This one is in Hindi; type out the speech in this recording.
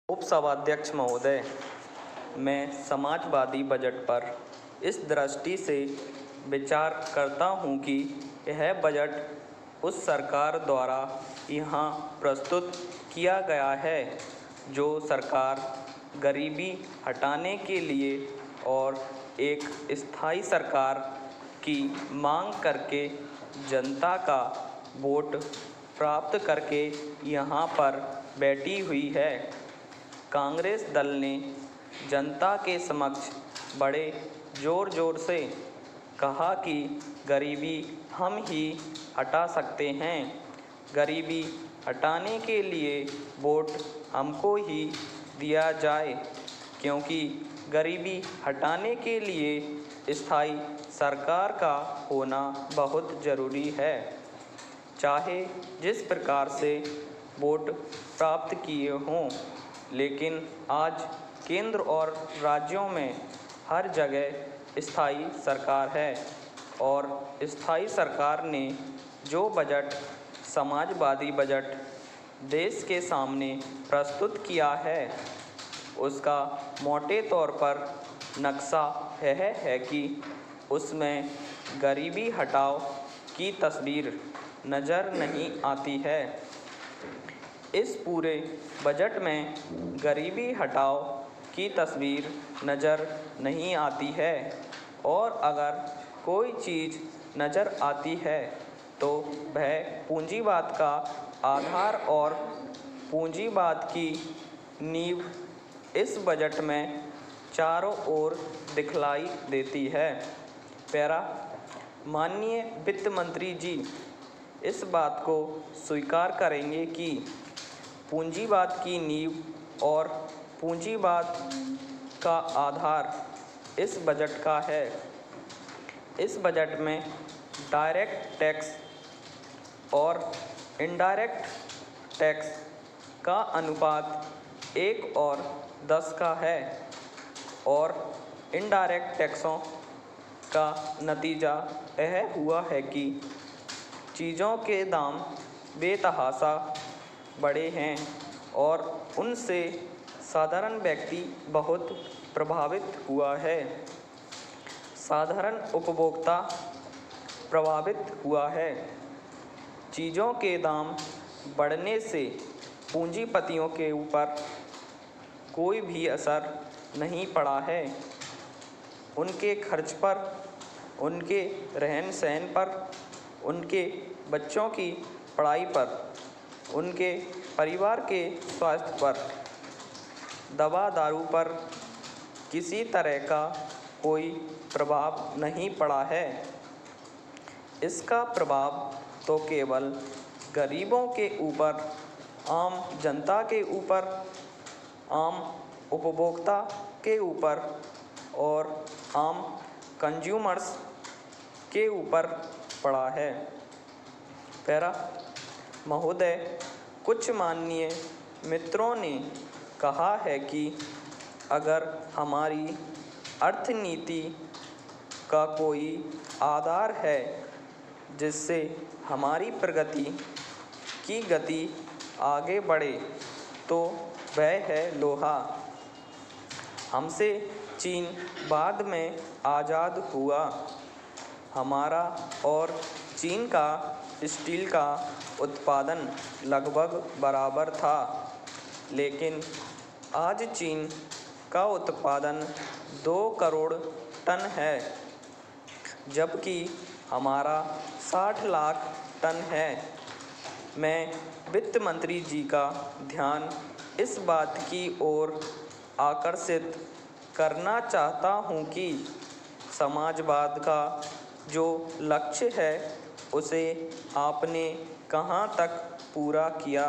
उपसभाध्यक्ष महोदय, मैं समाजवादी बजट पर इस दृष्टि से विचार करता हूं कि यह बजट उस सरकार द्वारा यहाँ प्रस्तुत किया गया है जो सरकार गरीबी हटाने के लिए और एक स्थायी सरकार की मांग करके जनता का वोट प्राप्त करके यहाँ पर बैठी हुई है। कांग्रेस दल ने जनता के समक्ष बड़े जोर से कहा कि गरीबी हम ही हटा सकते हैं। गरीबी हटाने के लिए वोट हमको ही दिया जाए, क्योंकि गरीबी हटाने के लिए स्थायी सरकार का होना बहुत ज़रूरी है। चाहे जिस प्रकार से वोट प्राप्त किए हों, लेकिन आज केंद्र और राज्यों में हर जगह स्थायी सरकार है और स्थायी सरकार ने जो बजट समाजवादी बजट देश के सामने प्रस्तुत किया है, उसका मोटे तौर पर नक्शा यह है कि उसमें गरीबी हटाओ की तस्वीर नज़र नहीं आती है। इस पूरे बजट में गरीबी हटाओ की तस्वीर नज़र नहीं आती है, और अगर कोई चीज़ नज़र आती है तो वह पूंजीवाद का आधार और पूंजीवाद की नींव इस बजट में चारों ओर दिखलाई देती है। माननीय वित्त मंत्री जी इस बात को स्वीकार करेंगे कि पूंजीवाद की नींव और पूंजीवाद का आधार इस बजट का है। इस बजट में डायरेक्ट टैक्स और इनडायरेक्ट टैक्स का अनुपात 1 और 10 का है, और इनडायरेक्ट टैक्सों का नतीजा यह हुआ है कि चीज़ों के दाम बेतहाशा बढ़े हैं और उनसे साधारण व्यक्ति बहुत प्रभावित हुआ है। साधारण उपभोक्ता प्रभावित हुआ है। चीज़ों के दाम बढ़ने से पूंजीपतियों के ऊपर कोई भी असर नहीं पड़ा है। उनके खर्च पर, उनके रहन सहन पर, उनके बच्चों की पढ़ाई पर, उनके परिवार के स्वास्थ्य पर, दवा दारू पर किसी तरह का कोई प्रभाव नहीं पड़ा है। इसका प्रभाव तो केवल गरीबों के ऊपर, आम जनता के ऊपर, आम उपभोक्ता के ऊपर और आम कंज्यूमर्स के ऊपर पड़ा है। महोदय, कुछ माननीय मित्रों ने कहा है कि अगर हमारी अर्थनीति का कोई आधार है जिससे हमारी प्रगति की गति आगे बढ़े तो वह है लोहा। हमसे चीन बाद में आज़ाद हुआ। हमारा और चीन का स्टील का उत्पादन लगभग बराबर था, लेकिन आज चीन का उत्पादन 2 करोड़ टन है, जबकि हमारा 60 लाख टन है। मैं वित्त मंत्री जी का ध्यान इस बात की ओर आकर्षित करना चाहता हूं कि समाजवाद का जो लक्ष्य है उसे आपने कहां तक पूरा किया।